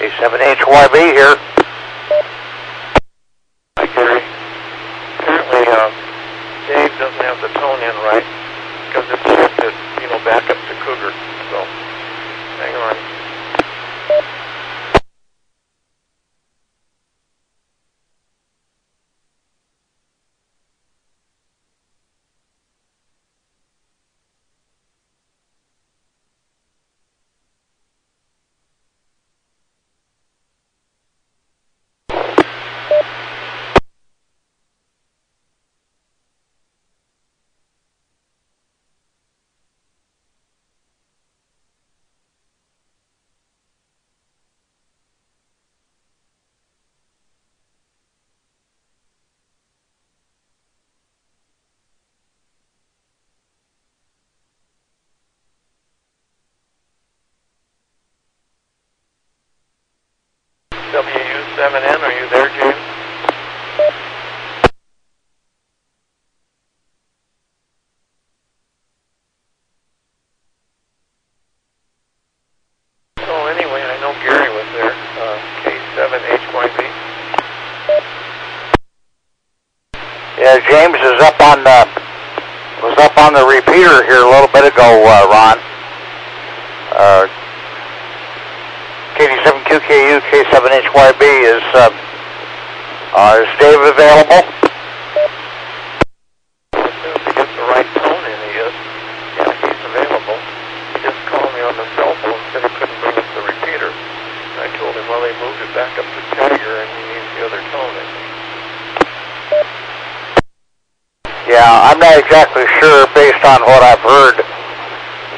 K7HYB here. Hi, Gary. Apparently, Dave doesn't have the tone in right because it's shifted, back up to Cougar. So, hang on. WW7N, are you there, James? So anyway, I know Gary was there, K7HYB. Yeah, James is was up on the repeater here a little bit ago, Ron. KD7QKU, K7HYB, is Dave available? As soon as he gets the right tone in, he is. Yeah, he's available. He just called me on the cell phone and said he couldn't bring up the repeater. I told him, well, they moved it back up to Tiger and he needs the other tone in. Yeah, I'm not exactly sure based on what I've heard.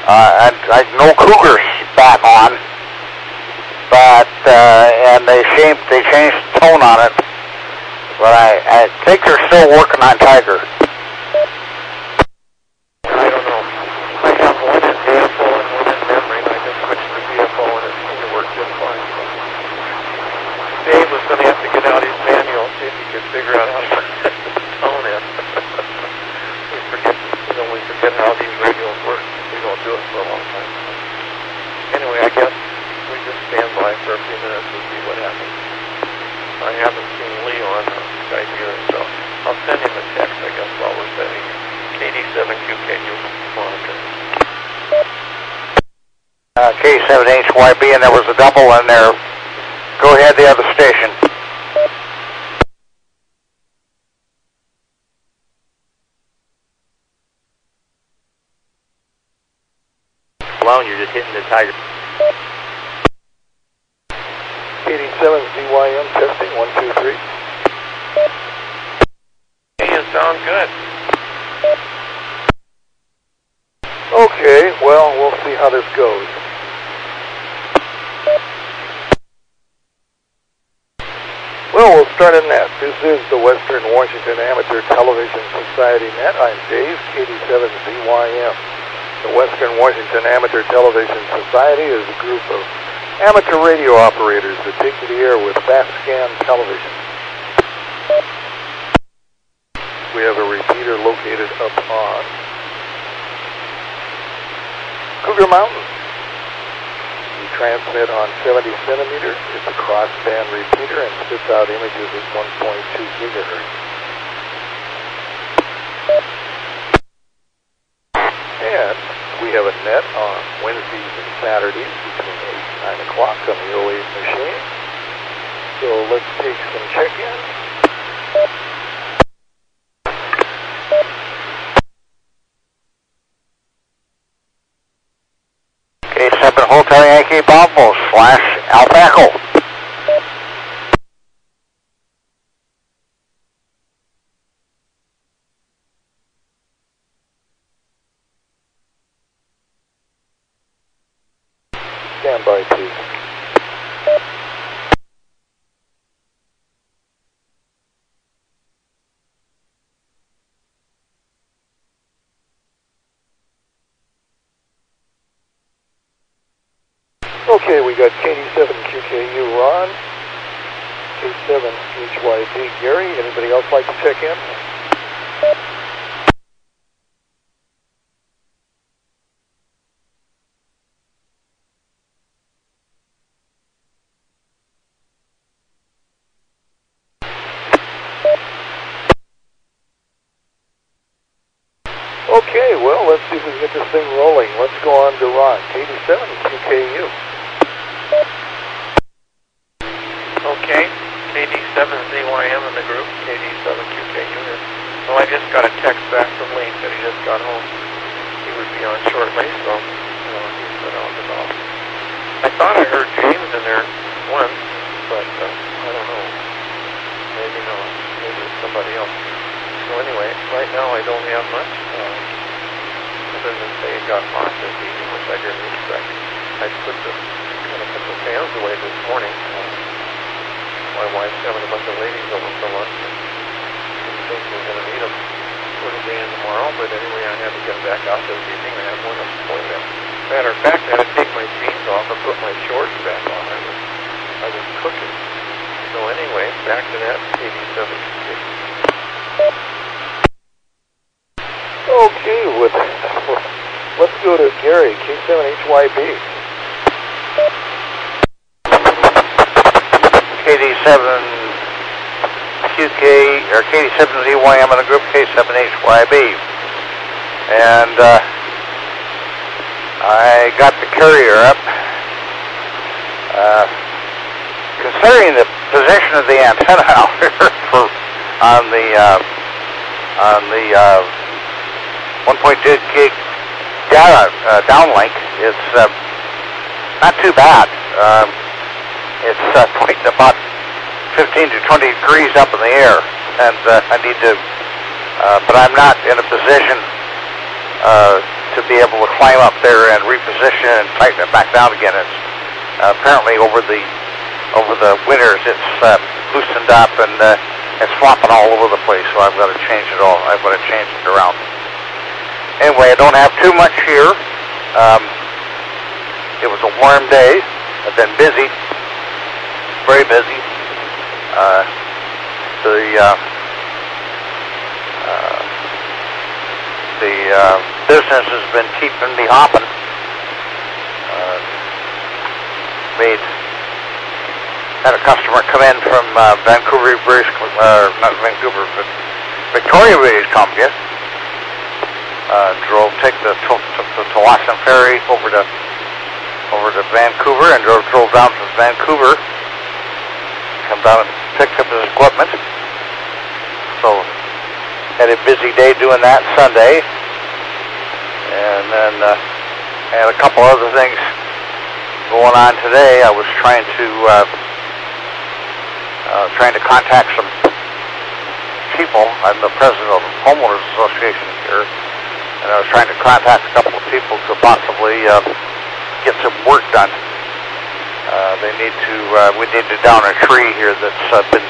I know Cougar's back on. But, and they changed the tone on it, but I think they're still working on Tiger. I don't know. I have one in VFO and one in memory, and I just switched to VFO and it seemed to work just fine. Dave was going to have to get out his manual, see if he could figure out how to put the tone in. we forget how these radios work. We don't do it for a long time. Anyway, I guess we just stand by for a few minutes and see what happens. I haven't seen Lee on Skype either, so I'll send him a text, I guess, while we're setting KD7QKU monitor. K7HYB, and there was a double in there. Go ahead, the other station. Alone, you're just hitting the Tiger. KD7ZYM testing, 1, 2, 3. Hey, you sound good. Okay, well, we'll see how this goes. Well, we'll start in net. This is the Western Washington Amateur Television Society net. I'm Dave, KD7ZYM. The Western Washington Amateur Television Society is a group of amateur radio operators that take to the air with fast scan television. We have a repeater located up on Cougar Mountain. We transmit on 70 centimeter. It's a crossband repeater and spits out images at 1.2 gigahertz. And we have a net on Wednesdays and Saturdays between 8 and 9 o'clock on the 08 machine. So let's take some check-ins. K7 Hotel Yankee Bravo / Alpha Echo. Stand by, please. Okay, we got KD7QKU Ron, K7HYB Gary. Anybody else like to check in? well, let's see if we can get this thing rolling. Let's go on to Ron, KD7 QKU. Okay, KD7ZYM in the group, KD7QKU here. Well, I just got a text back from Lee, said he just got home. He would be on shortly, so he's been out and about. I thought I heard James in there once, but I don't know. Maybe not. Maybe it's somebody else. So anyway, right now I don't have much. Other than say it got hot this evening, which I didn't expect. I put the fans away this morning. My wife's having a bunch of ladies over for lunch. Didn't think we were going to need them for today and tomorrow, but anyway, I had to get them back out this evening. I had one up before that. Matter of fact, I had to take my jeans off and put my shorts back on. I was cooking. So anyway, back to that 87. Okay, let's go to Gary, K7HYB. KD7QK, or KD7ZYM in the group, K7HYB. And I got the carrier up. Considering the position of the antenna out here on the 1.2 gig data downlink, it's not too bad. It's pointing about 15 to 20 degrees up in the air, and I need to, but I'm not in a position to be able to climb up there and reposition and tighten it back down again. It's apparently over the winters it's loosened up and it's flopping all over the place, so I've got to change it all. I've got to change it around. Anyway, I don't have too much here. It was a warm day. I've been busy, very busy. The business has been keeping me hopping. Had a customer come in from Vancouver, not Vancouver, but Victoria, British Columbia. Took the Tawasin ferry over to Vancouver, and drove down from Vancouver. Come down and picked up his equipment. So had a busy day doing that Sunday, and then had a couple other things going on today. I was trying to contact some people. I'm the president of the Homeowners Association here, and I was trying to contact a couple of people to possibly get some work done. We need to down a tree here that's been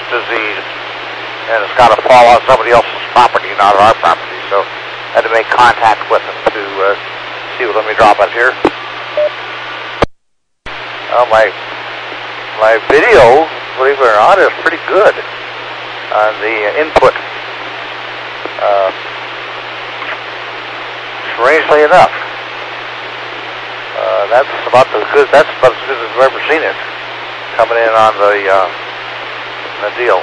diseased, and it's got to fall on somebody else's property, not our property. So I had to make contact with them to see. Let me drop it here. My video, believe it or not, is pretty good on the input. Strangely enough, that's about as good as I've ever seen it coming in on the deal.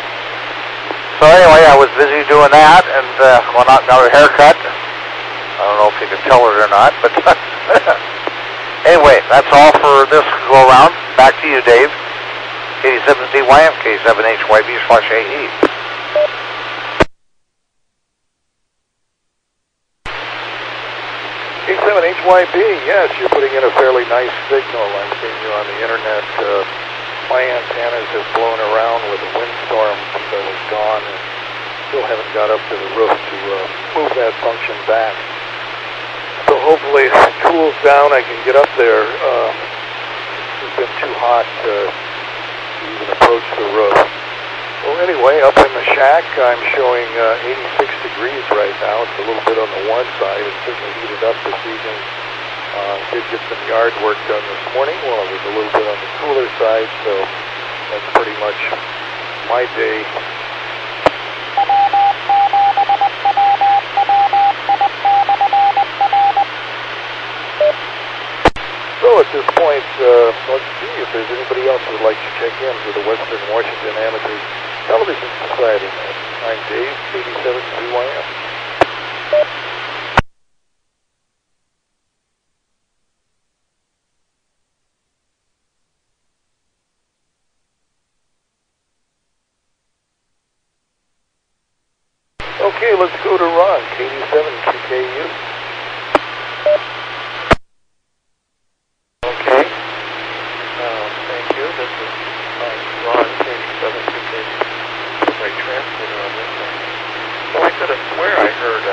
So anyway, I was busy doing that and going out and got a haircut. I don't know if you can tell it or not, but anyway, that's all for this go around. Back to you, Dave. KD7ZYM, K7HYB/AE. K7HYB, yes, you're putting in a fairly nice signal. I'm seeing you on the internet. My antennas have blown around with a windstorm since I was gone, and still haven't got up to the roof to move that function back. So hopefully as it cools down, I can get up there. It's been too hot to even approach the roof. Well, anyway, up in the shack, I'm showing 86 degrees right now. It's a little bit on the warm side. It certainly heated up this evening. Did get some yard work done this morning. Well, it was a little bit on the cooler side, so that's pretty much my day. So at this point, let's see if there's anybody else who would like to check in for the Western Washington Amateur Television Society. I'm Dave, KD7ZYM. let's go to Ron, KD7QKU. Okay. Thank you. This is Ron, KD7QKU. My transmitter on this one. Well, I could have swear I heard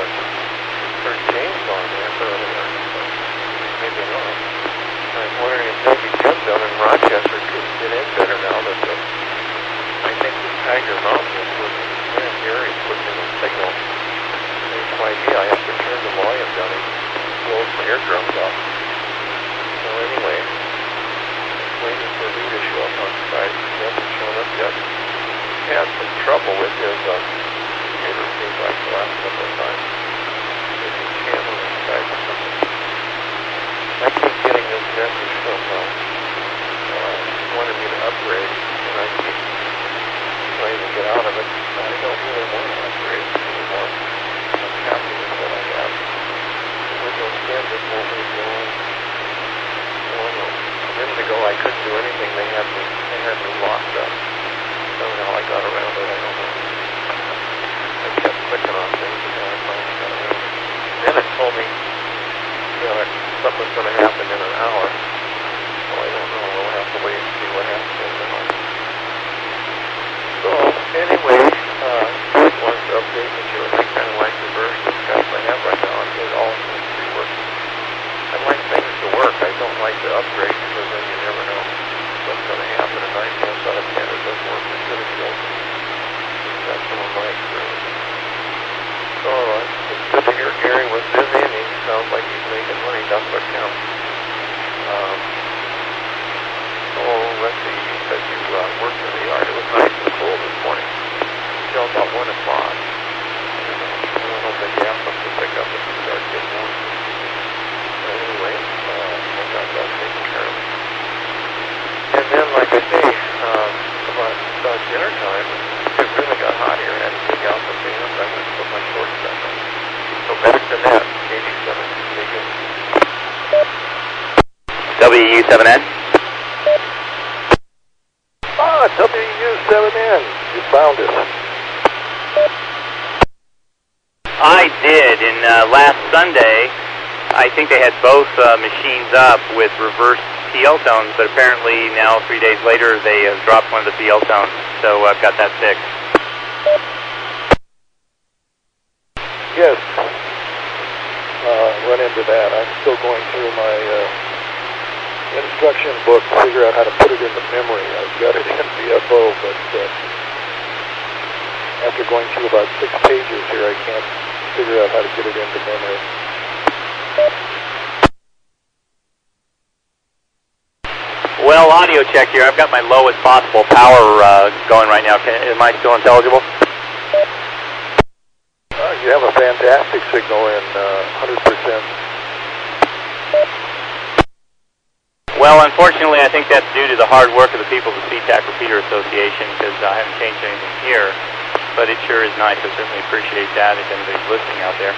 James on there earlier. Maybe not. I'm wondering if maybe Jim down in Rochester could get in better now that I think the Tiger Mountain is working. Man, Gary's putting in a signal. HYD, I have to turn the volume down and close my eardrums up. So anyway, waiting for Lee to show up on site. He hasn't shown up yet. He had some trouble with his computer, seems like the last couple of times. Maybe channel on Skype or something. I keep getting this message from wanted me to upgrade, and I keep trying to get out of it. I don't really want to upgrade anymore. I'm happy with what I have. The Windows 10 just won't leave me alone. A minute ago I couldn't do anything. They had me locked up. Somehow I got around it. I don't know. I kept clicking on things until I finally got around it. Then it told me that something's going to happen in an hour. So I don't know. We'll have to wait and see what happens in an hour. So anyway, just wanted to update with you. I kind of like the version of Skype I have right now. It all seems to be working. I like things to work. I don't like to upgrade because then you never know what's going to happen. And 9 times out of 10 it doesn't work as good as the old one. That's some of my experience. So it's good to hear Gary was busy and he sounds like he's making money. That's what counts. So let's see. You said you worked in the yard. It was nice and cool this morning until about 1 o'clock. I don't know if the gas up to pick up if it starts getting warm. But anyway, I got that taken care of. And then, like I say, about dinner time, it really got hot here. I had to take out the fans. I went to put my shorts back on. So back to that, 87. WW7N. WU7N, you found us. I did, and last Sunday, I think they had both machines up with reverse PL tones, but apparently now 3 days later they have dropped one of the PL tones, so I've got that fixed. Yes, run into that. I'm still going through my instruction book to figure out how to put it into memory. I've got it in VFO, but after going through about 6 pages here, I can't figure out how to get it into memory. Well, audio check here. I've got my lowest possible power going right now. Am I still intelligible? You have a fantastic signal in 100%. Well, unfortunately, I think that's due to the hard work of the people at the SeaTac Repeater Association, because I haven't changed anything here, but it sure is nice. I certainly appreciate that if anybody's listening out there.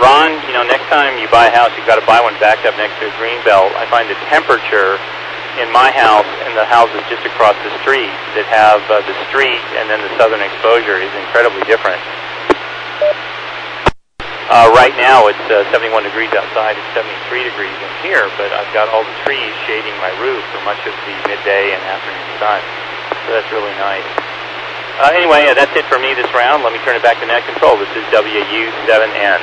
Ron, you know, next time you buy a house, you've got to buy one backed up next to a green belt. I find the temperature in my house and the houses just across the street that have the street and then the southern exposure is incredibly different. Right now it's 71 degrees outside, it's 73 degrees in here, but I've got all the trees shading my roof for much of the midday and afternoon sun, so that's really nice. Anyway, that's it for me this round. Let me turn it back to net control. This is WU7N.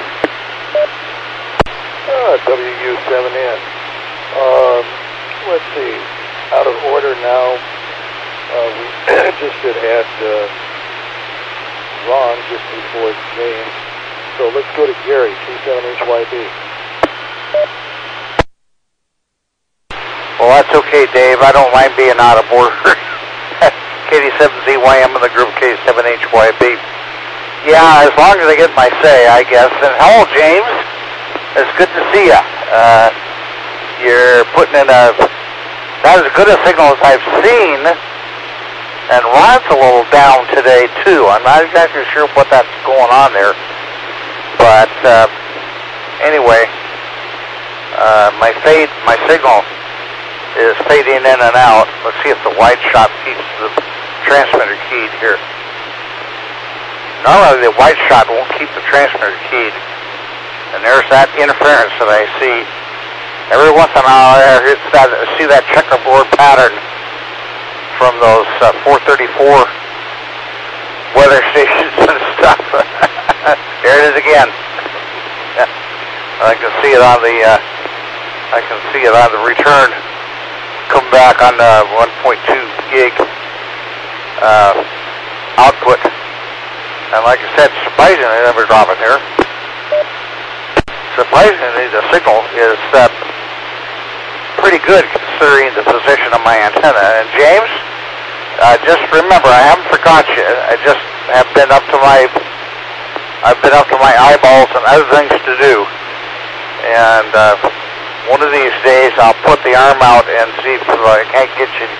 WU7N. Let's see, out of order now, we just had Ron just before James. So let's go to Gary, K7HYB. Well, that's okay, Dave. I don't mind being out of order. KD7ZYM in the group K7HYB. Yeah, as long as I get my say, I guess. And hello, James. It's good to see you. You're putting in not as good a signal as I've seen. And Ron's a little down today, too. I'm not exactly sure what that's going on there. But anyway, my signal is fading in and out. Let's see if the wide shot keeps the transmitter keyed here. normally the white shot won't keep the transmitter keyed. And there's that interference that I see. Every once in a while I see that checkerboard pattern from those 434 weather stations and stuff. There it is again. I can see it on the return. Come back on the 1.2 gig output. And like I said, surprisingly, I never drop it here. Surprisingly, the signal is pretty good considering the position of my antenna. And James, just remember, I haven't forgot you. I just have been up to my eyeballs and other things to do. And one of these days, I'll put the arm out and see if I can't get you to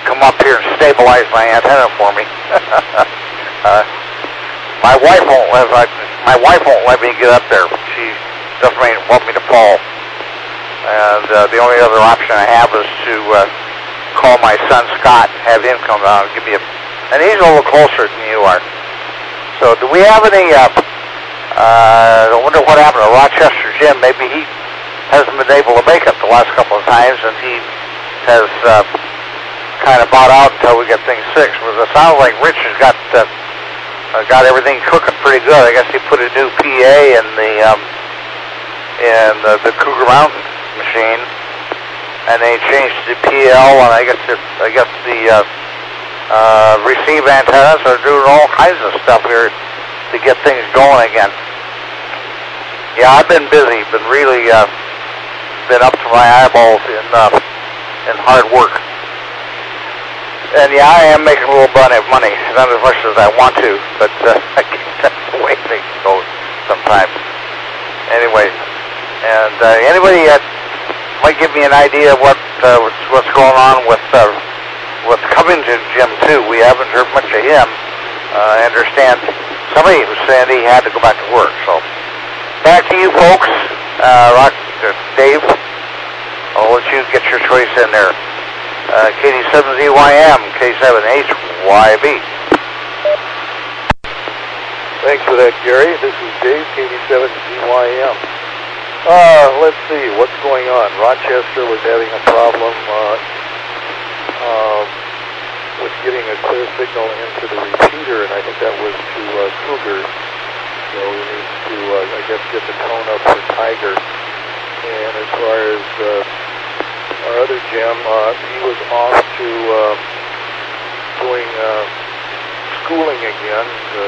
come up here and stabilize my antenna for me. My wife won't let me get up there. She doesn't want me to fall. And the only other option I have is to call my son Scott, have him come down and give me and he's a little closer than you are. So do we have any, I wonder what happened to Rochester Jim. Maybe he hasn't been able to make it the last couple of times, and he has kind of bought out until we get things fixed. But it sounds like Rich has got everything cooking pretty good. I guess he put a new PA in the Cougar Mountain machine, and they changed the PL, and I guess the receive antennas are doing all kinds of stuff here to get things going again. Yeah, I've been busy, been really been up to my eyeballs in hard work. And yeah, I am making a little bit of money, not as much as I want to, but I guess that's the way things go sometimes. Anyway, and anybody might give me an idea what's going on with Covington Jim too. We haven't heard much of him. I understand somebody was saying he had to go back to work. So back to you folks, Dave. I'll let you get your choice in there. KD7ZYM, K7HYB. Thanks for that, Gary. This is Dave, KD7ZYM. Let's see, what's going on? Rochester was having a problem with getting a clear signal into the repeater, and I think that was to Cougar. So we need to, I guess, get the tone up for Tiger. And as far as our other Jim, he was off to doing schooling again to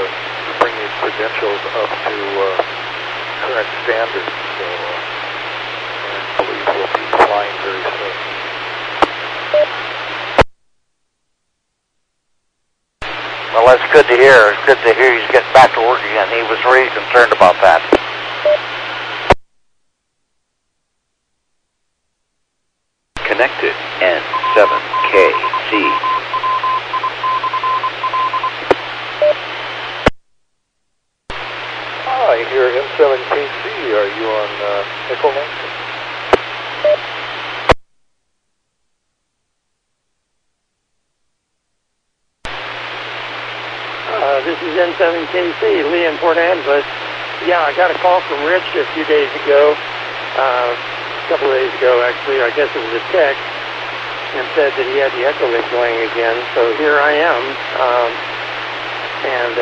bring his credentials up to current standards. So I believe he'll be flying very soon. Well, that's good to hear. It's good to hear he's getting back to work again. He was really concerned about that. Connected N7KC. I hear N7KC. Are you on Echo Link? This is N7KC, Lee in Port Angeles. Yeah, I got a call from Rich a few days ago, a couple of days ago actually, I guess it was a text, and said that he had the echo link going again. So here I am, and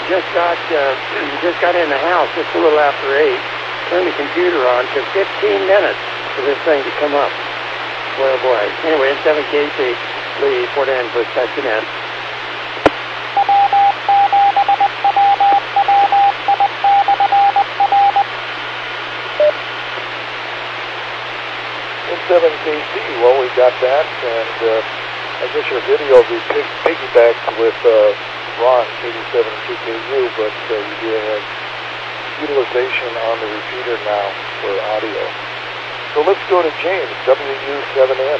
just got in the house just a little after 8. Turned the computer on. Took 15 minutes for this thing to come up. Boy, oh boy. Anyway, N7KC, Lee, Port Angeles, that's an N. N7KC, well, we got that, and I guess your video will be piggybacked with Ron, 87CKU, but you do have utilization on the repeater now for audio. So let's go to James, WW7N.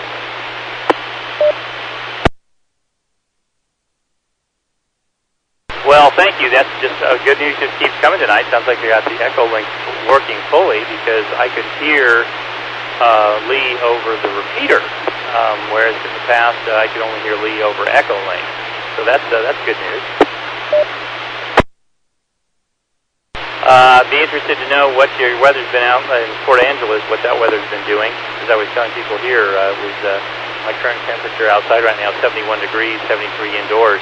Well, thank you. That's just good news. Just keeps coming tonight. Sounds like you got the echo link working fully, because I could hear Lee over the repeater, whereas in the past I could only hear Lee over echo link. So that's good news. Be interested to know what your weather's been out in Port Angeles, what that weather's been doing. As I was telling people here, my current temperature outside right now is 71 degrees, 73 indoors.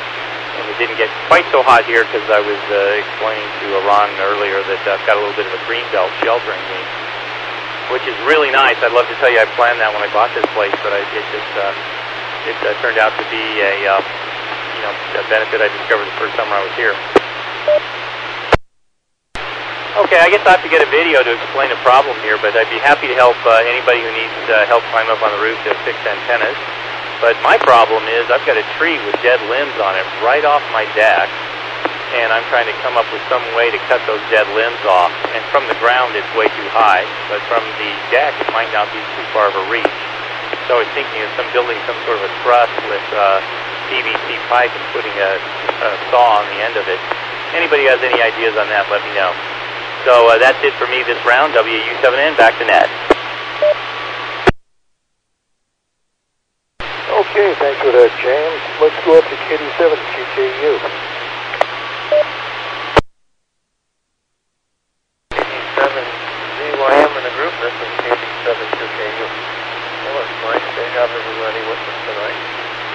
And it didn't get quite so hot here because I was explaining to Ron earlier that I've got a little bit of a green belt sheltering me, which is really nice. I'd love to tell you I planned that when I bought this place, but it turned out to be a benefit I discovered the first summer I was here. Okay, I guess I have to get a video to explain a problem here, but I'd be happy to help anybody who needs help climb up on the roof to fix antennas. But my problem is I've got a tree with dead limbs on it right off my deck, and I'm trying to come up with some way to cut those dead limbs off. And from the ground, it's way too high, but from the deck, it might not be too far of a reach. So I was thinking of building some sort of a truss with PVC pipe and putting a saw on the end of it. Anybody has any ideas on that, let me know. So that's it for me this round. WU7N, back to Ned. Okay, thanks for that, James. Let's go up to KD7 QKU. KD7 ZYM in the group. This is KD7 QKU. Well, it's nice to have everybody with us tonight.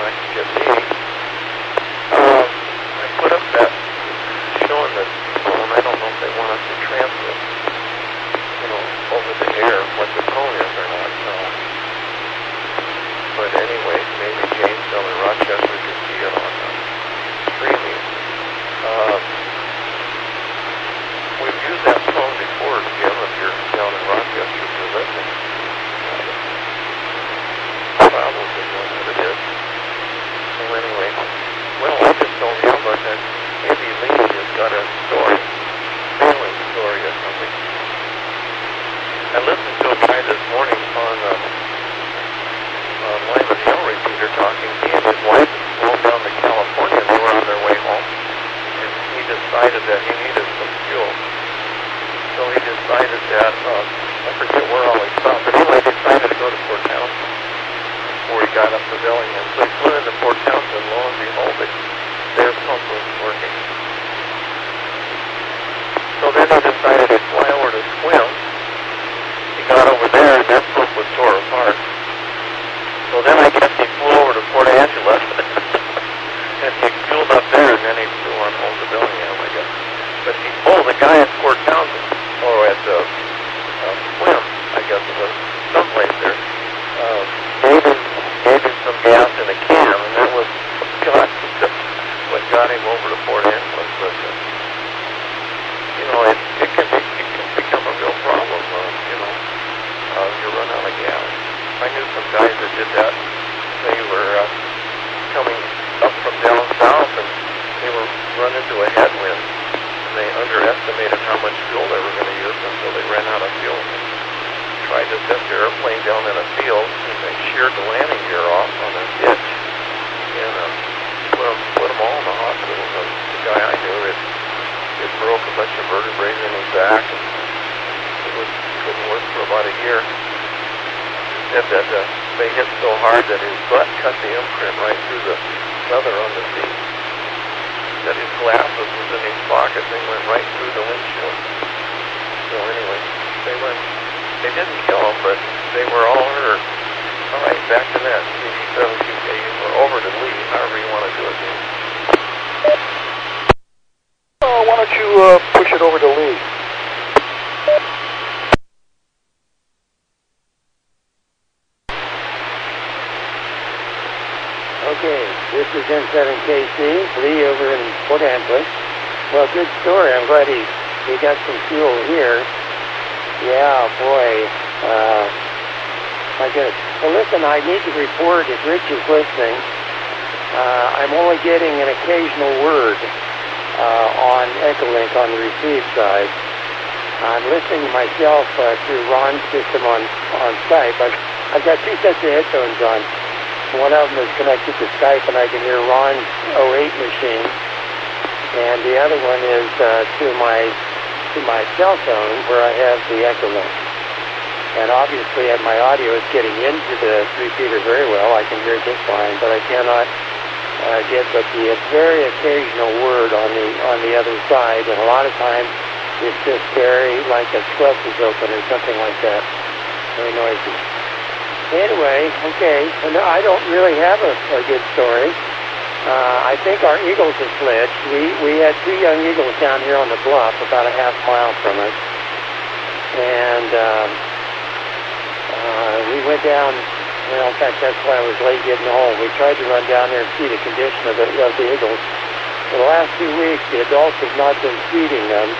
Nice to get me. I put up that showing the tone. I don't know if they want us to transmit, over the air what the tone is or not. But anyway, maybe James down in Rochester can see it on streaming. We've used that phone before, Jim, if you're down in Rochester for listening. Probably know what it is. So anyway, well, I just don't know about that. Maybe Lee has got a story, failing story or something. I listened to a guy this morning on Lyman Hill repeater talking. He and his wife had flown down to California and they were on their way home. And he decided that he needed some fuel. So he decided that, I forget where all he stopped, but anyway, he decided to go to Port Townsend before he got up to Bellingham. So he flew into Port Townsend, lo and behold, their pump was working. So then he decided to fly over to swim. He got over there and their pump was tore apart. So then I guess he flew over to Port Angeles and he fueled up there and then he flew on home to Bellingham, I guess. But the guy at Port Townsend, or at Swim, I guess it was, someplace there, gave him some gas in a can, and that was what got him over to Port Angeles. But it can become a real problem. You run out of gas. I knew some guys that did that. They were coming up from down south, and they were run into a headwind. And they underestimated how much fuel they were going to use until they ran out of fuel. Tried to set their airplane down in a field, and they sheared the landing gear off on a ditch, and put them all in the hospital. The guy I knew, it broke a bunch of vertebrae in his back, and couldn't work for about a year. He said that they hit so hard that his butt cut the imprint right through the leather on the seat. That his glasses was in his pocket, they went right through the windshield. So anyway, they didn't kill him, but they were all hurt. All right, back to that. KD7QKU, or over to Lee, however you want to do it, James. Why don't you push it over to Lee? Okay, this is N7KC, Lee over in Port Angeles. Well, good story. I'm glad he got some fuel here. Yeah, boy. My goodness. Well, listen, I need to report, if Rich is listening, I'm only getting an occasional word on Echolink on the receive side. I'm listening to myself through Ron's system on Skype. I've got two sets of headphones on. One of them is connected to Skype, and I can hear Ron's 08 machine. And the other one is to my cell phone, where I have the Echolink. And obviously, my audio is getting into the repeater very well. I can hear it just fine, but I cannot get but the very occasional word on the other side. And a lot of times, It's just very, like a squelch is open or something like that. Very noisy. Anyway, okay, so no, I don't really have a good story. I think our eagles have fledged. We had 2 young eagles down here on the bluff, about a half mile from us. And we went down, well, in fact, that's why I was late getting home. We tried to run down there and see the condition of the eagles. For the last 2 weeks, the adults have not been feeding them.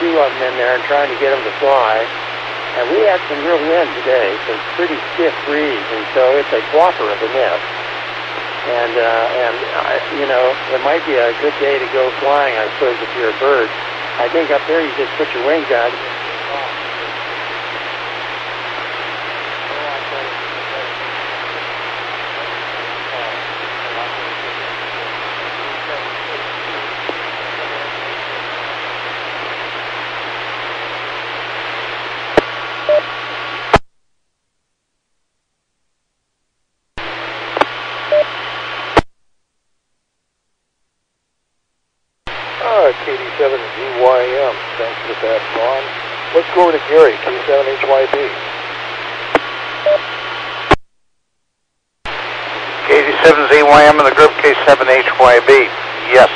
2 of them in there and trying to get them to fly. And we had some real wind today, some pretty stiff breeze, and so it's a whopper of a nest. And you know, it might be a good day to go flying, I suppose, if you're a bird. I think up there you just put your wings out. KD7ZYM, thanks for that, Ron. Let's go over to Gary, K7HYB. KD7ZYM in the group, K7HYB. Yes.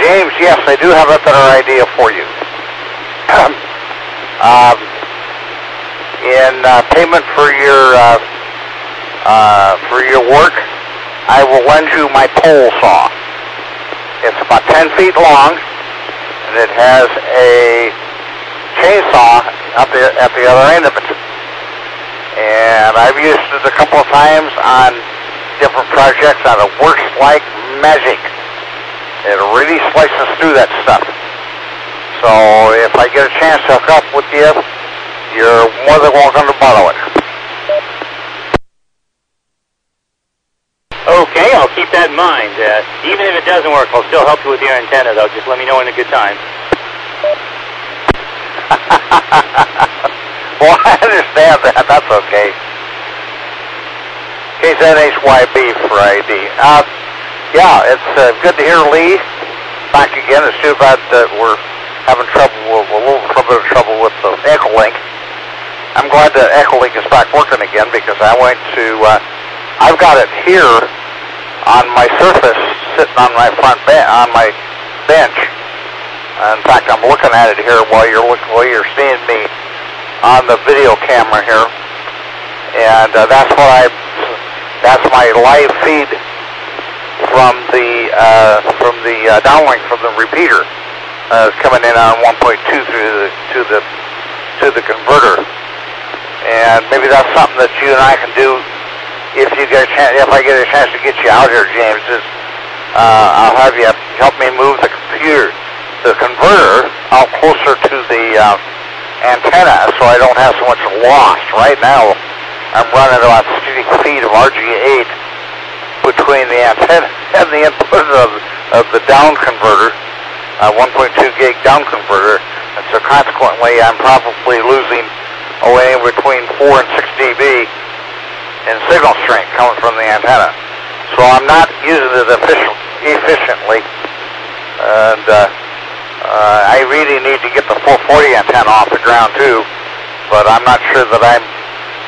James, yes, I do have a better idea for you. In payment for your work, I will lend you my pole saw. It's about 10 feet long, and it has a chainsaw at the other end of it. And I've used it a couple of times on different projects, and it works like magic. It really slices through that stuff. So if I get a chance to hook up with you, you're more than welcome to borrow it. Okay, I'll keep that in mind. Even if it doesn't work, I'll still help you with your antenna, though. Just let me know in a good time. Well, I understand that. That's okay. KZHYB for ID. Yeah, it's good to hear Lee back again. It's too bad that we're having trouble, a little bit of trouble with the Echolink. I'm glad that Echolink is back working again, because I went to... I've got it here on my surface, sitting on my on my bench. In fact, I'm looking at it here while you're seeing me on the video camera here, and that's my live feed from the downlink from the repeater, coming in on 1.2 to the converter, and maybe that's something that you and I can do. If I get a chance to get you out here, James, I'll have you help me move the converter out closer to the antenna, so I don't have so much loss. Right now, I'm running about 60 feet of RG8 between the antenna and the input of the down converter, 1.2 gig down converter, and so consequently, I'm probably losing away between 4 and 6 dB. In signal strength coming from the antenna. So I'm not using it efficiently, and I really need to get the 440 antenna off the ground too, but I'm not sure that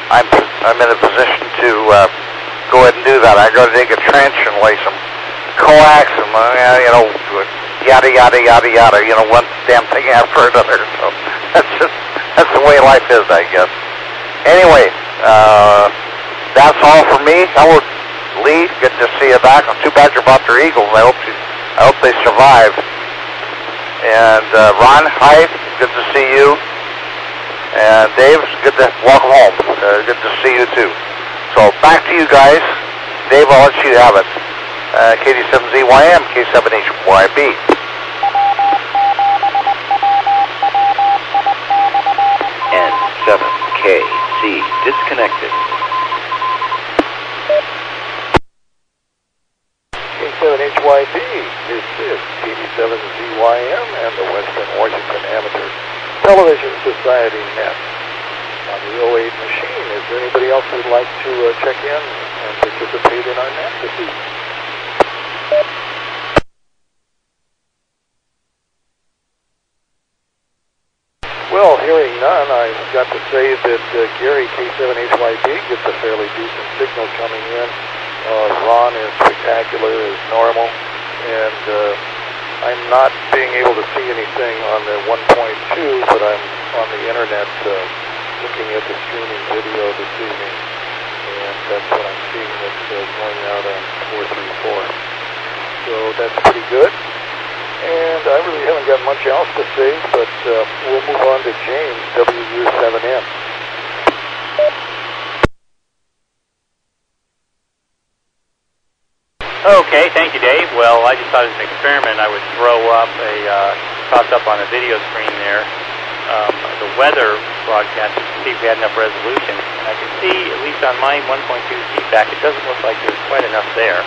I'm in a position to go ahead and do that. I got to dig a trench and lay some coax and yada yada yada yada, one damn thing after another. So that's the way life is, I guess. Anyway, that's all for me. Hello, Lee. Good to see you back. I'm too bad you're about their eagles. I hope they survive. And Ron, hi. Good to see you. And Dave, welcome home. Good to see you too. So back to you guys. Dave, I'll let you have it. KD7ZYM, K7HYB. N7KC disconnected. K7HYB, this is KD7ZYM and the Western Washington Amateur Television Society net. On the 08 machine, is there anybody else who'd like to check in and participate in our net this evening? Well, hearing none, I've got to say that Gary K7HYD gets a fairly decent signal coming in. Ron is spectacular as normal, and I'm not being able to see anything on the 1.2, but I'm on the internet looking at the streaming video this evening, and that's what I'm seeing that's going out on 434. So that's pretty good. And I really haven't got much else to say, but we'll move on to James, WW7M. Okay, thank you, Dave. Well, I just thought as an experiment I would throw up toss up on a video screen there, the weather broadcast, just to see if we had enough resolution. And I can see, at least on my 1.2 feedback, it doesn't look like there's quite enough there.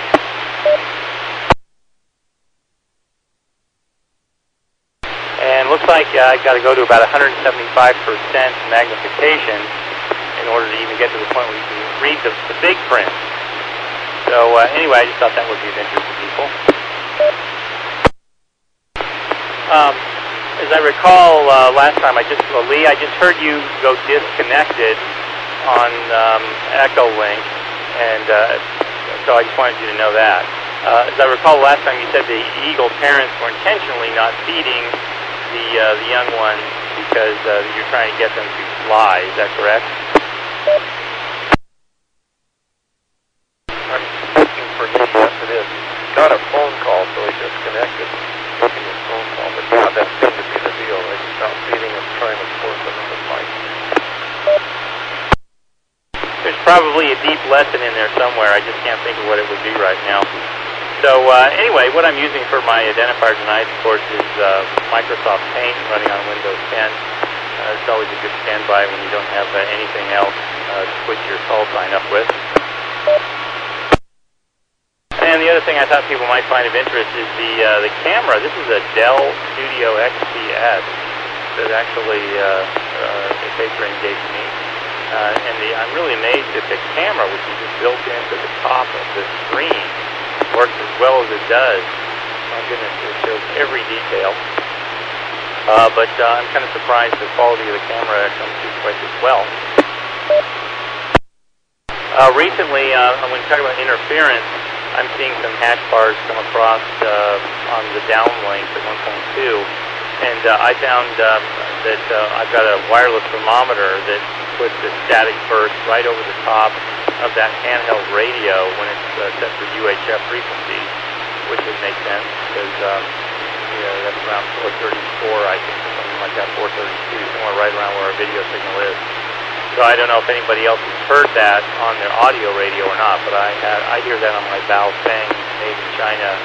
And looks like I've got to go to about 175% magnification in order to even get to the point where you can read the big print. So anyway, I just thought that would be of interest to people. As I recall last time, Lee, I just heard you go disconnected on Echo Link, and so I just wanted you to know that. As I recall last time, you said the eagle parents were intentionally not feeding the young ones because you're trying to get them to fly. Is that correct? I'm speaking for me, yes it is. He got a phone call, so he disconnected, taking his phone call. But yeah, that seemed to be the deal. They stopped feeding him, trying to force him into flight. There's probably a deep lesson in there somewhere. I just can't think of what it would be right now. So anyway, what I'm using for my identifier tonight, of course, is Microsoft Paint running on Windows 10. It's always a good standby when you don't have anything else to put your call sign up with. And the other thing I thought people might find of interest is the camera. This is a Dell Studio XPS that actually Patron gave me. I'm really amazed at the camera, which is just built into the top of the screen. Works as well as it does. My goodness, it shows every detail. But I'm kind of surprised the quality of the camera comes through quite as well. Recently, when you talk about interference, I'm seeing some hash bars come across on the downlink at 1.2, and I found that I've got a wireless thermometer that puts the static burst right over the top of that handheld radio when it's set for UHF frequencies, which would make sense because that's around 434, I think, or something like that, 432, somewhere right around where our video signal is. So I don't know if anybody else has heard that on their audio radio or not, but I hear that on my Baofeng made in China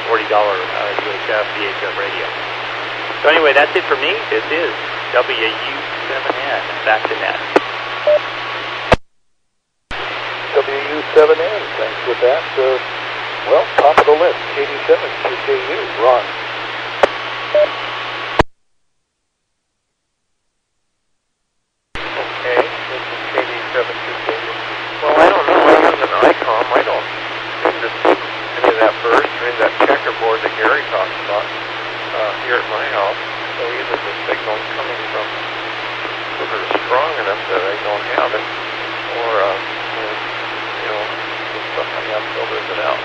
$40 UHF VHF radio. So anyway, that's it for me. This is WU7N. Back to net. WU7N, thanks for that. Well, top of the list, 87 QKU, Ron. Okay, this is KD72KU. Well, I don't know. I use an ICOM. I don't seem to see any of that burst or any of that checkerboard that Gary talks about here at my house. So either the signal's coming from sort of strong enough that I don't have it, or the stuff I have filters it out.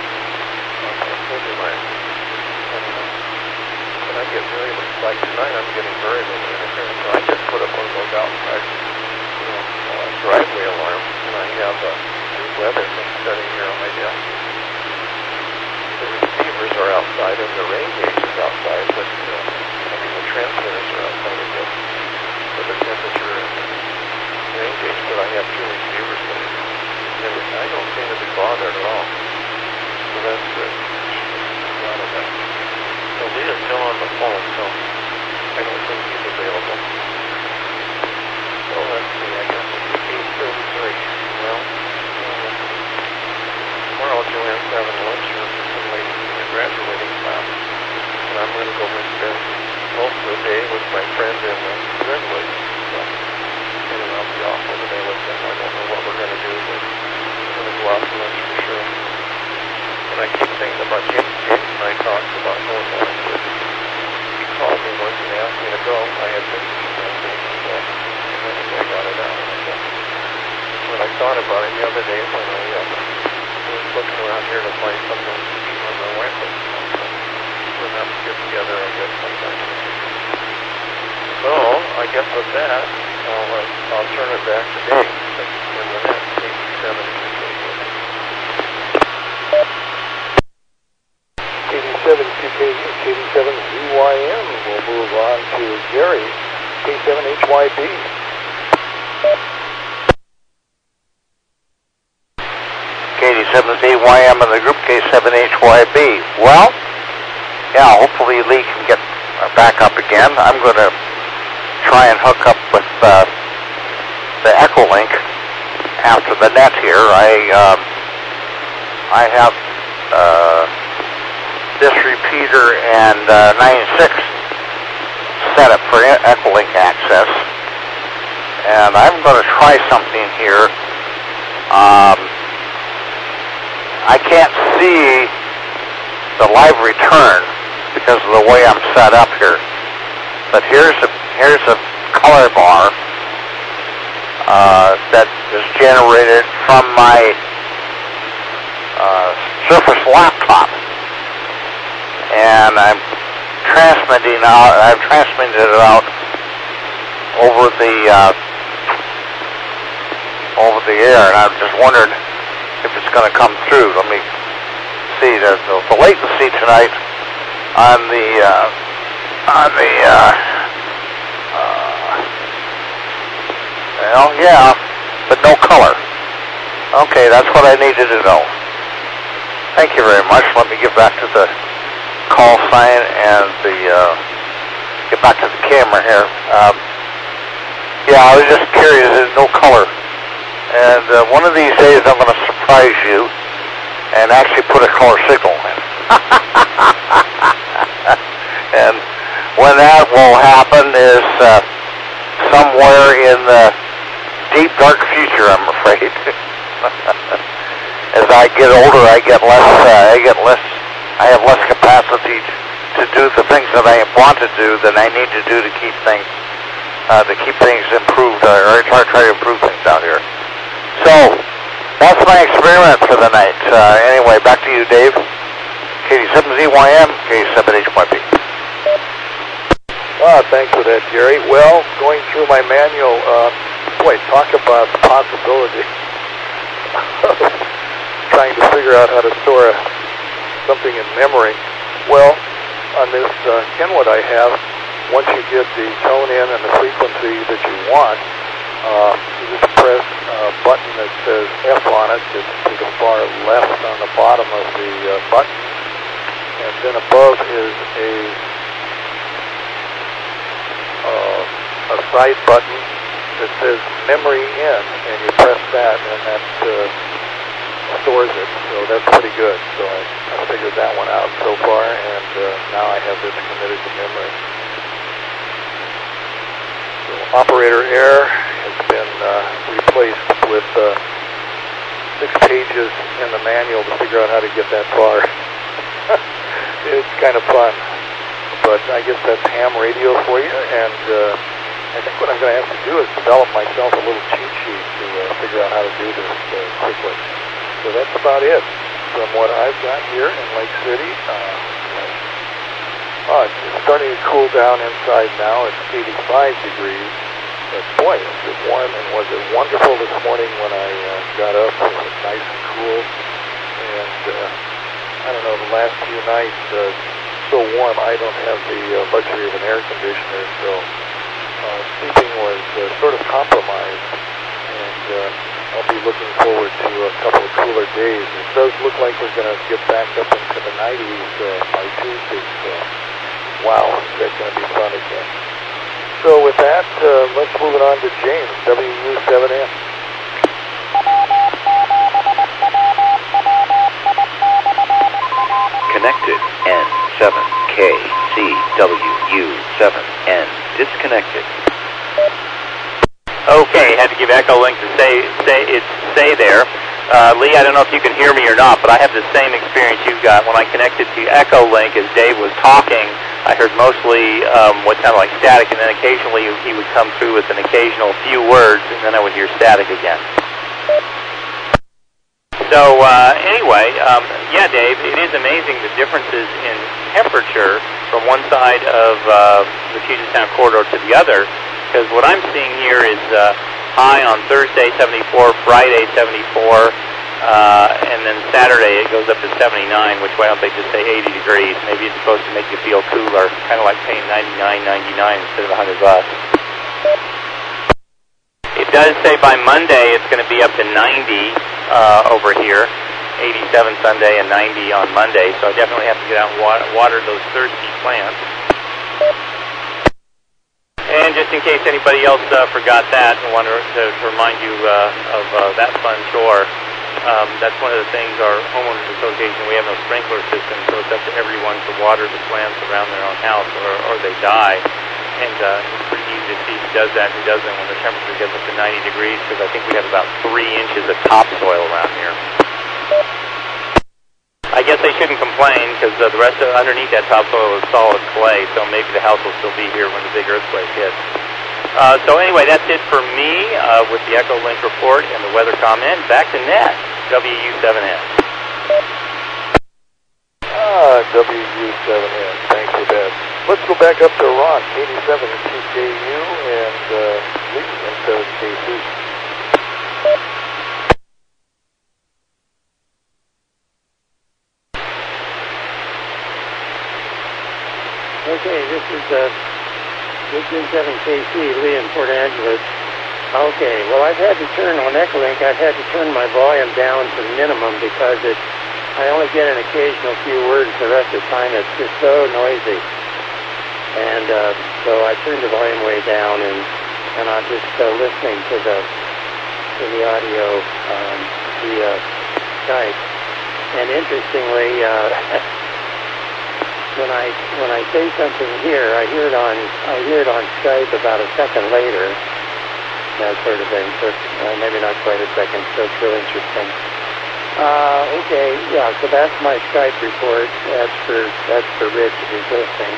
When I get very, like tonight, I'm getting very little interference. So I just put up one of those outside, driveway alarms, and I have new weather that's setting here on my desk. The receivers are outside and the rain gauge is outside, but the transmitters are outside of this for the temperature and rain gauge, but I have two receivers sitting. And I don't seem to be bothered at all. So that's good. Out of that. So Leah's still on the phone, so I don't think he's available. So let's see, I guess it's 8:33. Well, tomorrow Joanne's having lunch here for some ladies in the graduating class. And I'm going to go and spend most of the day with my friend in Redwood. So anyway, I'll be off over there with them. I don't know what we're going to do, but we're going to go out to lunch for sure. And I keep thinking about James. James and I talked about going down to. He called me once and asked me to go. I had been thought about it the other day when I was looking around here to find something to eat when my wife was home. So we'll have to get together, I guess, sometime. So I guess with that, I'll turn it back to Dave in the next 87 CKU, KD7 ZYM. We'll move on to Gary, K7HYB. KD7ZYM and the group K7HYB. Well, yeah, hopefully Lee can get back up again. I'm going to try and hook up with the Echolink after the net here. I have this repeater and 96 set up for Echolink access, and I'm going to try something here. I can't see the live return because of the way I'm set up here, but here's a color bar that is generated from my Surface laptop, and I'm transmitting out. I've transmitted it out over the air, and I'm just wondering if it's going to come through. Let me see the latency tonight on the well, yeah, but no color. Okay, that's what I needed to know. Thank you very much. Let me get back to the call sign and get back to the camera here. Yeah, I was just curious. There's no color. And one of these days I'm going to surprise you and actually put a color signal in. And when that will happen is somewhere in the deep, dark future, I'm afraid. As I get older, I have less capacity to do the things that I want to do than I need to do to keep things improved, or try to improve things out here. So that's my experiment for the night. Anyway, back to you, Dave. KD7ZYM, K7HYB. Thanks for that, Gary. Well, going through my manual, boy, talk about the possibility of trying to figure out how to store something in memory. Well, on this Kenwood I have, once you get the tone in and the frequency that you want, you just press a button that says F on it. It's to the far left on the bottom of the button. And then above is a side button that says memory in, and you press that, and that stores it. So that's pretty good. So I figured that one out so far, and now I have this committed to memory. So operator error has been replaced with 6 pages in the manual to figure out how to get that far. It's kind of fun, but I guess that's ham radio for you, and I think what I'm going to have to do is develop myself a little cheat sheet to figure out how to do this quickly. So that's about it from what I've got here in Lake City. It's starting to cool down inside now. It's 85 degrees. But boy, is it warm, and was it wonderful this morning when I got up. It was nice and cool. And I don't know, the last few nights, so warm I don't have the luxury of an air conditioner, so sleeping was sort of compromised. And I'll be looking forward to a couple of cooler days. It does look like we're going to get back up into the 90s by Tuesday, so wow, that's going to be fun again. So with that, let's move it on to James, WW7M. Connected N7KCWU7N. Disconnected. Okay, had to give Echolink to stay there. Lee, I don't know if you can hear me or not, but I have the same experience you've got. When I connected to Echolink, as Dave was talking, I heard mostly what sounded like static, and then occasionally he would come through with an occasional few words, and then I would hear static again. So anyway, yeah, Dave, it is amazing the differences in temperature from one side of the Puget Sound corridor to the other, because what I'm seeing here is high on Thursday, 74, Friday, 74, and then Saturday it goes up to 79, which why don't they just say 80 degrees? Maybe it's supposed to make you feel cooler, kind of like paying $99.99 instead of $100. It does say by Monday it's going to be up to 90 over here, 87 Sunday and 90 on Monday, so I definitely have to get out and water those thirsty plants. And just in case anybody else forgot that, I want to remind you of that fun chore. That's one of the things, our homeowners association, we have no sprinkler system, so it's up to everyone to water the plants around their own house or they die. And it's pretty easy to see who does that and who doesn't when the temperature gets up to 90 degrees, because I think we have about 3 inches of topsoil around here. I guess they shouldn't complain, because the rest of underneath that topsoil is solid clay, so maybe the house will still be here when the big earthquake hits. So anyway, that's it for me with the EchoLink report and the weather comment. Back to Ned, WU7S. WU7S, thanks for that. Let's go back up to Ron, 87 TKU and Lee, M7KC. Okay, this is M7KC, Lee in Port Angeles. Okay, well, I've had to turn on EchoLink, I've had to turn my volume down to the minimum because I only get an occasional few words. The rest of the time it's just so noisy. And so I turned the volume way down, and I'm just listening to the audio via Skype. And interestingly, when I say something here, I hear it on Skype about a second later, that sort of thing. So maybe not quite a second. So it's real interesting. Okay, yeah. So that's my Skype report. That's for Rich who's listening.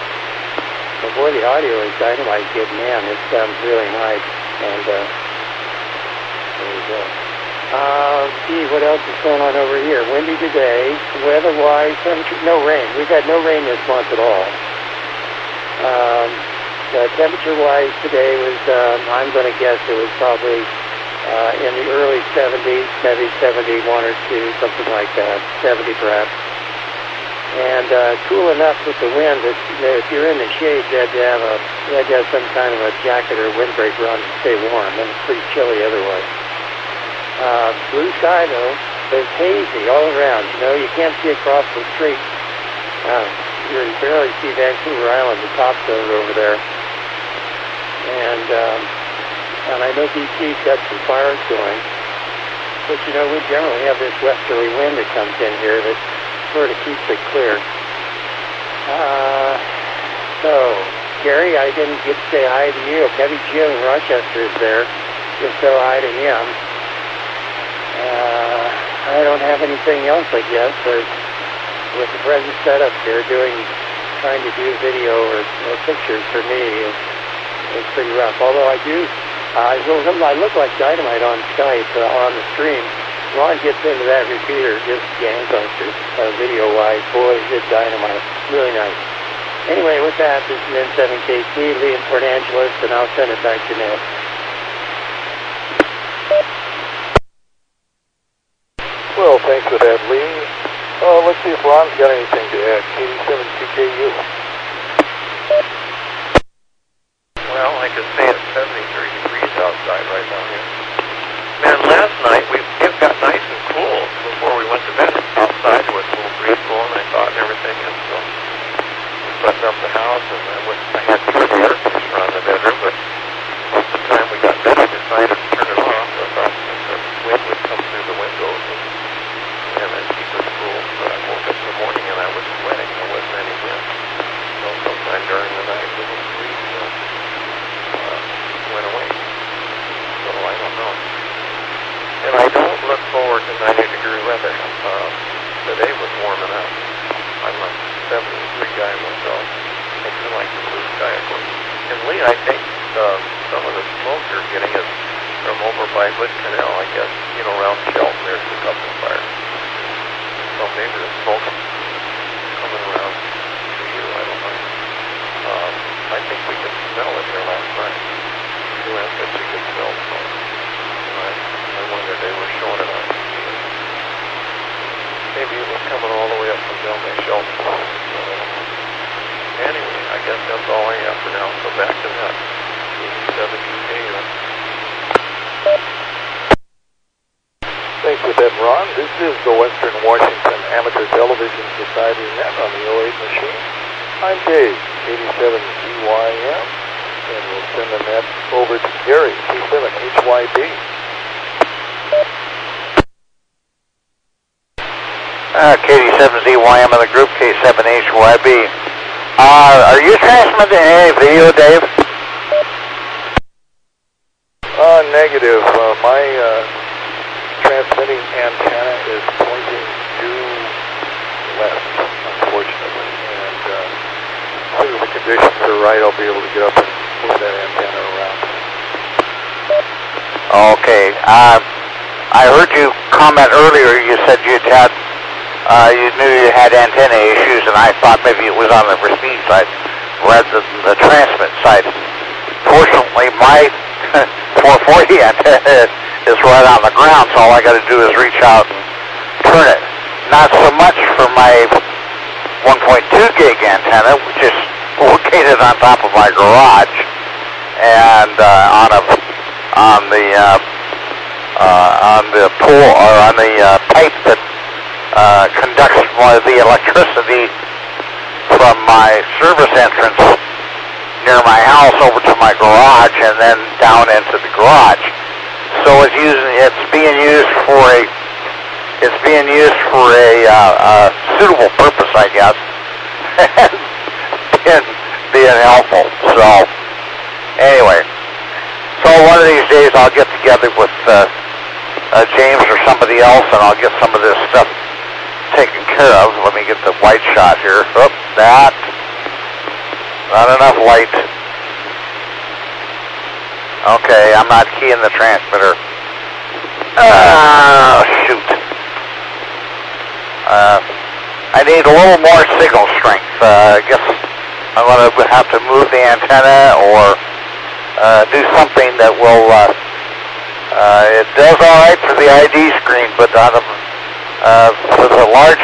But boy, the audio is dynamite good, man. It sounds really nice. And there you go. Gee, what else is going on over here? Windy today. Weather-wise, no rain. We've had no rain this month at all. Temperature-wise today was, I'm going to guess it was probably in the early 70s, maybe 71 or 2, something like that, 70 perhaps. And cool enough with the wind that if you're in the shade, you had to have some kind of a jacket or windbreaker on to stay warm, and it's pretty chilly otherwise. Blue sky though, but it's hazy all around. You know, you can't see across the street. You can barely see Vancouver Island, the top zone over there. And I know BC's got some fires going, but you know we generally have this westerly wind that comes in here that sort of keeps it clear. So, Gary, I didn't get to say hi to you. Maybe Jim in Rochester is there. Just so hi to him. I don't have anything else, I guess. With the present setup here, trying to do video or pictures for me is pretty rough. Although I look like dynamite on Skype on the stream. Ron gets into that repeater, just gangbusters, video-wise. Boy, is it dynamite. Really nice. Anyway, with that, this is N7KC, Lee in Port Angeles, and I'll send it back to Ned. Well, thanks for that, Lee. Let's see if Ron's got anything to add. 87 TKU. Well, I could say it's 73 degrees outside right now here. Man, last night it got nice and cool before we went to bed. Outside there was a little breeze blowing, I thought, and everything, and so we buttoned up the house, and I had to put the air conditioner on the bedroom, but most of the time we got bed, I decided to turn it off. I thought that the wind would come through the windows and then keep us cool. But I woke up in the morning and I was sweating. There wasn't any wind. So sometime during the night, the little breeze went away. So I don't know. And I don't look forward to 90-degree weather. Today was warming up. I'm a 73 guy myself. I do like the blue sky, of coming all the way up from Del May Shelter. So, anyway, I guess that's all I have for now. So back to that. 87 Thanks for that, Ron. This is the Western Washington Amateur Television Society net on the 08 machine. I'm Dave, 87CYM, and we'll send the net over to Gary, K7HYB. KD7ZYM in the group, K7HYB. Are you transmitting any video, Dave? Negative. My transmitting antenna is pointing due west, unfortunately. And as soon as the conditions are right, I'll be able to get up and move that antenna around. Okay. I heard you comment earlier. You said you knew you had antenna issues, and I thought maybe it was on the receive side rather than the transmit side. Fortunately, my 440 antenna is right on the ground, so all I got to do is reach out and turn it. Not so much for my 1.2 gig antenna, which is located on top of my garage and on the pool or on the pipe that conducts the electricity from my service entrance near my house over to my garage and then down into the garage. So it's being used for a suitable purpose, I guess, and being helpful. So anyway, so one of these days I'll get together with James or somebody else, and I'll get some of this stuff taken care of. Let me get the white shot here. Oh, that. Not enough light. Okay, I'm not keying the transmitter. Shoot. I need a little more signal strength. I guess I'm going to have to move the antenna or do something that will... it does all right for the ID screen, but for the large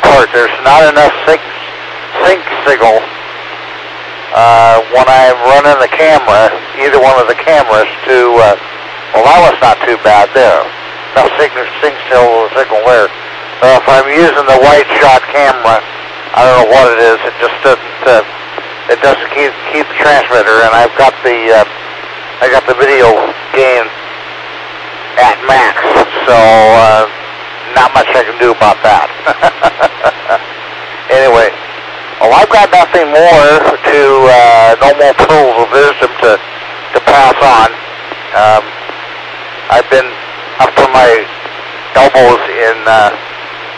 part, there's not enough sync signal when I'm running the camera, either one of the cameras, to well, that was not too bad there. Enough signal there. If I'm using the white shot camera, I don't know what it is. It just doesn't keep the transmitter, and I've got the video gain at max, so not much I can do about that. Anyway, well, I've got nothing more no more pearls of wisdom to pass on. I've been up to my elbows in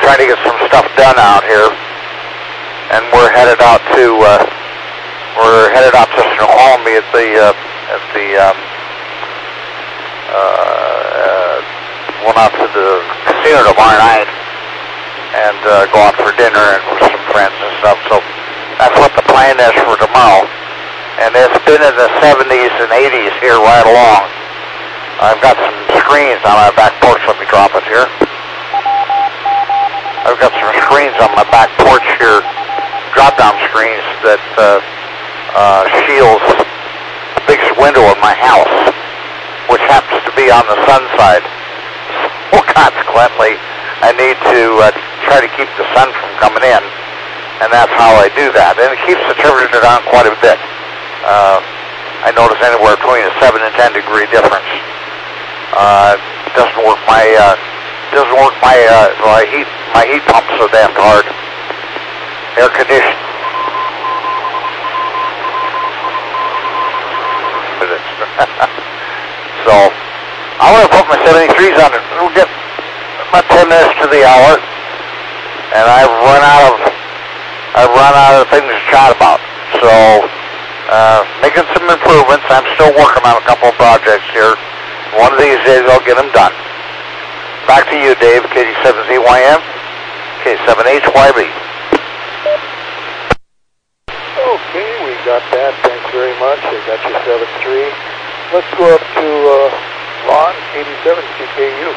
trying to get some stuff done out here, and we're headed out to Snohomish at the went out to the casino tomorrow night and go out for dinner and with some friends and stuff. So that's what the plan is for tomorrow. And it's been in the 70s and 80s here right along. I've got some screens on my back porch. Let me drop it here. I've got some screens on my back porch here, drop-down screens that shields the biggest window of my house, which happens to be on the sun side. So consequently, I need to try to keep the sun from coming in, and that's how I do that. And it keeps the temperature down quite a bit. I notice anywhere between a 7 and 10 degree difference. Doesn't work my heat pump so damn hard. Air conditioning. So I'm going to put my 73s on it. We'll get about 10 minutes to the hour, and I've run out of things to chat about. So making some improvements. I'm still working on a couple of projects here. One of these days I'll get them done. Back to you, Dave, KD7ZYM, K7HYB. Okay, we got that. Thanks very much. I got your 7-3. Let's go up to Ron, 87 CKU.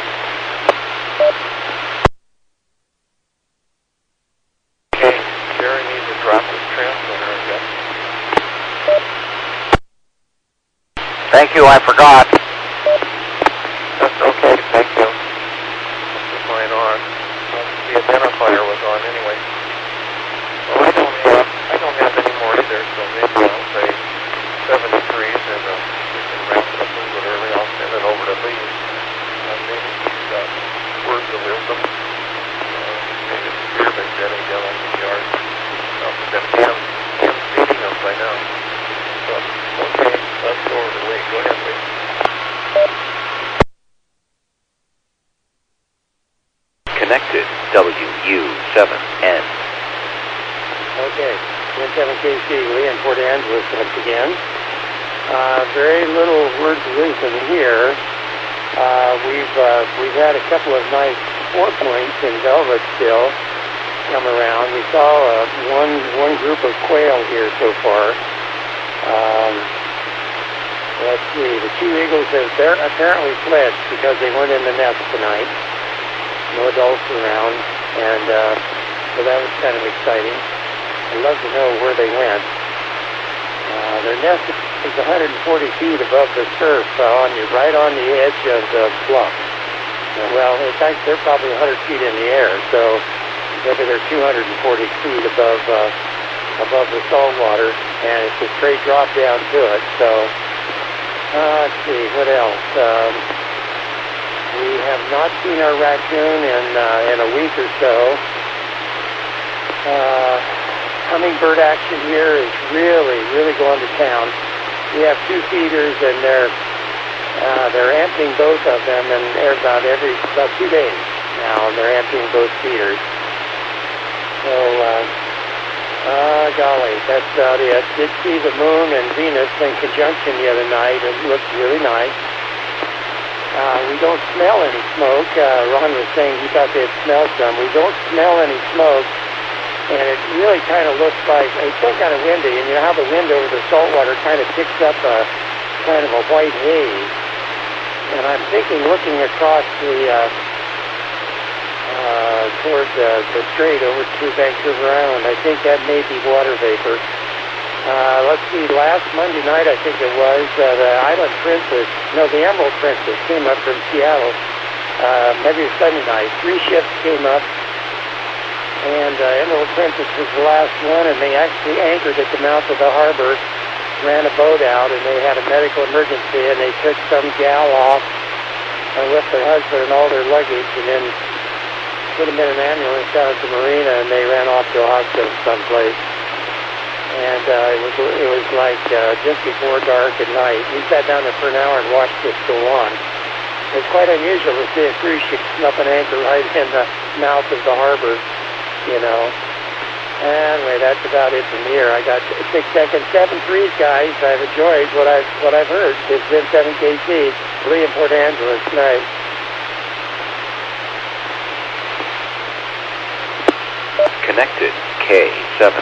thank you, I forgot. That's okay, thank you. Put mine on. The identifier was on anyway. Well, I don't have any more either, so maybe I'll say 7 degrees and we can wrap it up a little bit early. I'll send it over to Lee. Maybe he's got words of wisdom. Maybe the beer been getting down in the yard. That Cam's feeding us by now. So, okay, let's go over to Lee. Go ahead, Lee. Connected, WU7N. Okay, 17KC, Lee in Port Angeles once again. Very little words of wisdom here. We've had a couple of nice 4 points in Velvet still come around. We saw one group of quail here so far. Let's see, the 2 eagles have apparently fled because they weren't in the nest tonight. No adults around, and so that was kind of exciting. I'd love to know where they went. Their nest is 140 feet above the surf, right on the edge of the bluff. Well, in fact, they're probably 100 feet in the air, so maybe they're 240 feet above the salt water, and it's a straight drop down to it. So, let's see, what else? We have not seen our raccoon in a week or so. Hummingbird action here is really going to town. We have 2 feeders, and they're emptying both of them, and about 2 days now, and they're emptying both feeders. So, golly, that's about it. Did see the moon and Venus in conjunction the other night. It looked really nice. We don't smell any smoke. Ron was saying he thought they had smelled some. We don't smell any smoke, and it really kind of looks like, it's still kind of windy, and you know how the wind over the salt water kind of picks up a kind of a white haze. And I'm thinking, looking across towards the strait over to Vancouver Island, I think that may be water vapor. Let's see, last Monday night, I think it was, the Emerald Princess came up from Seattle. Maybe it was Sunday night. 3 ships came up, and Emerald Princess was the last one, and they actually anchored at the mouth of the harbor, ran a boat out, and they had a medical emergency, and they took some gal off with her husband and all their luggage, and then put them in an ambulance down at the marina, and they ran off to a hospital someplace. And it was like just before dark at night. We sat down there for an hour and watched this go on. It's quite unusual to see a cruise ship up an anchor right in the mouth of the harbor, you know. Anyway, that's about it from here. I got 6 seconds, 7 threes, guys. I've enjoyed what I've heard. It's been 7KC, Lee in Port Angeles tonight. Connected, K7HYB.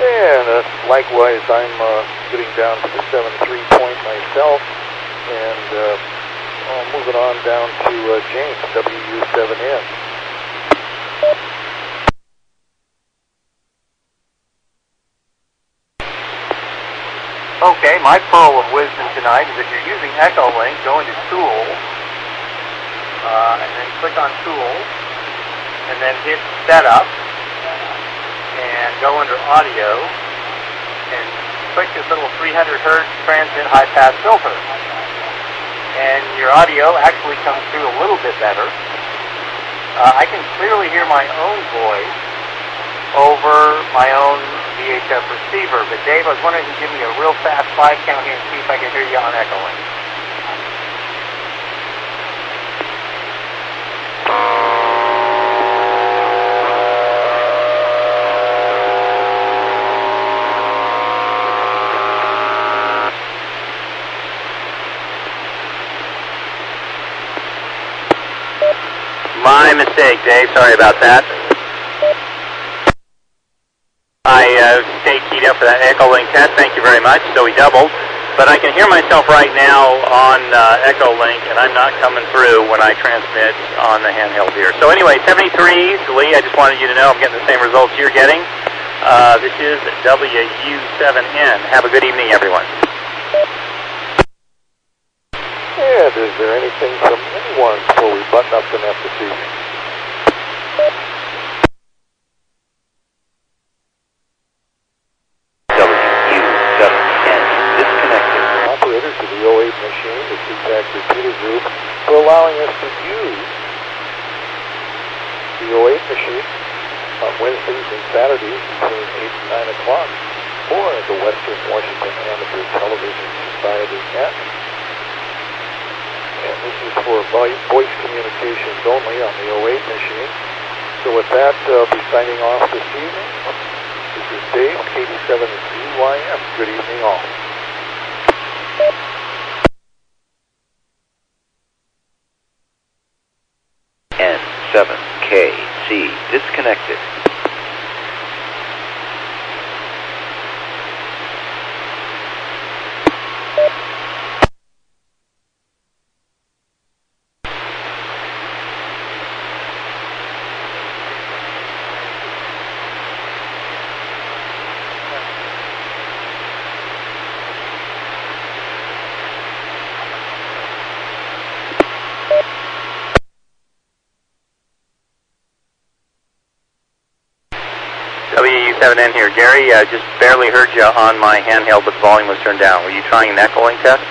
And likewise, I'm getting down to the 7-3 point myself, and moving on down to James, WU7N. Okay, my pearl of wisdom tonight is if you're using Echolink, go into Tools, and then click on Tools, and then hit Setup, and go under Audio, and click this little 300 Hertz transmit high-pass filter. And your audio actually comes through a little bit better. I can clearly hear my own voice over my own VHF receiver. But Dave, I was wondering if you could give me a real fast 5 count here and see if I can hear you on Echolink. My mistake, Dave. Sorry about that. I stayed keyed up for that Echolink test. Thank you very much. So we doubled. But I can hear myself right now on Echo Link, and I'm not coming through when I transmit on the handheld here. So anyway, 73s, Lee, I just wanted you to know I'm getting the same results you're getting. This is WW7N. Have a good evening, everyone. And is there anything from anyone before we button up the net this evening? WW7N disconnected. Operators of the 08 machine, the CTAC repeater group, for allowing us to use the 08 machine on Wednesdays and Saturdays between 8 and 9 o'clock for the Western Washington Amateur Television Society net. And this is for voice communications only on the 08 machine. So with that, I'll be signing off this evening. This is Dave, K87ZYM. Good evening all. N7KC disconnected. WU7N here. Gary, just barely heard you on my handheld, but the volume was turned down. Were you trying an echoing test?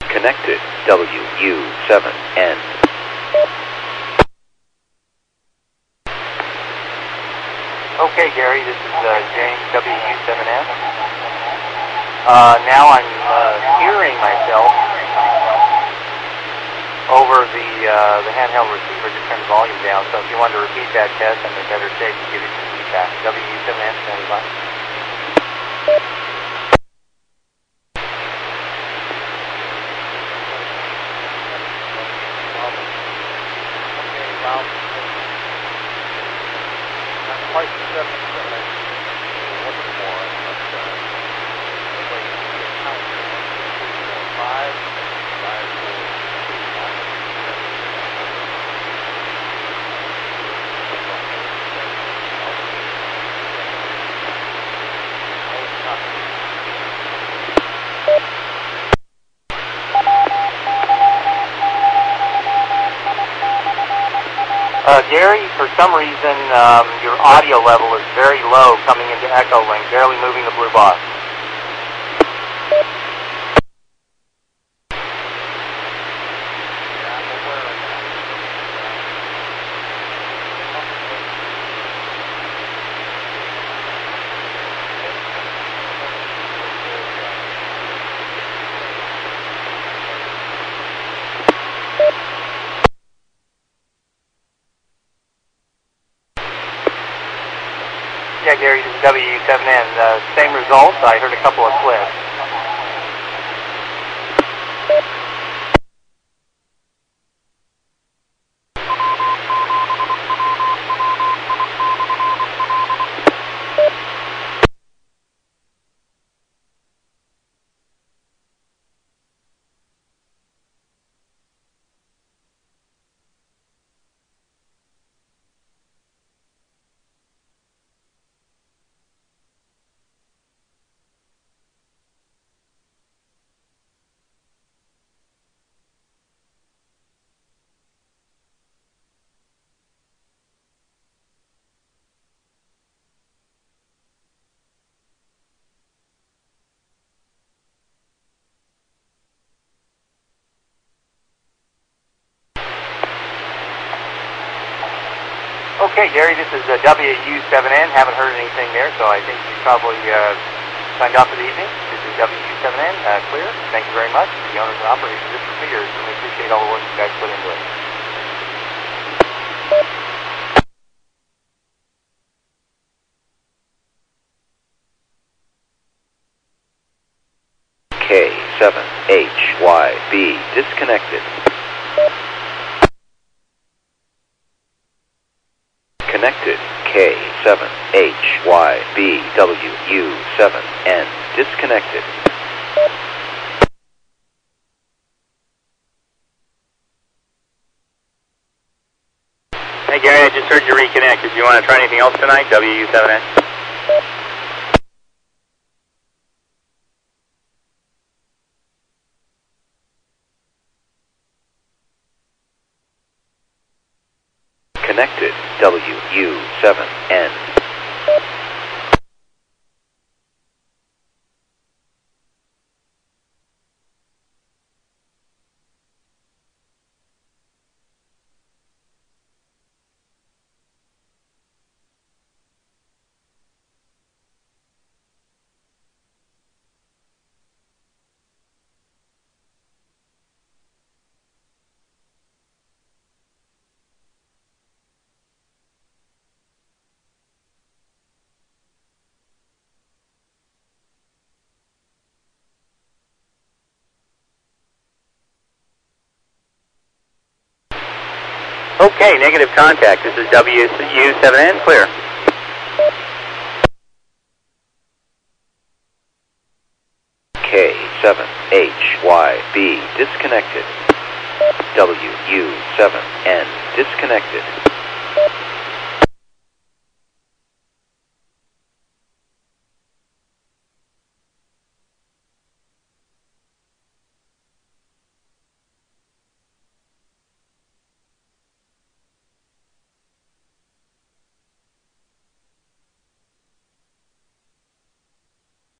Connected. WU7N. Okay, Gary, this is James, WU7N. Now I'm hearing myself over the handheld receiver. Just turn the volume down. So if you want to repeat that test, I'm in better shape to give you some feedback. WU7N, standing by. Gary, for some reason, your audio level is very low coming into Echo Link, barely moving the blue box. Yeah, Gary, this is WU7N. Same results. I heard a couple of clips. Okay, Gary, this is WU7N. Haven't heard anything there, so I think you probably signed off for the evening. This is WU7N, clear. Thank you very much. The owners and operators of this repeater certainly appreciate all the work you guys put into it. K7HYB disconnected. Connected. K7HYBWU7N disconnected. Hey Gary, I just heard you reconnect. Did you want to try anything else tonight? WU7N. Connected. WU7N. Okay, negative contact. This is WU7N, clear. K7HYB disconnected. WU7N disconnected.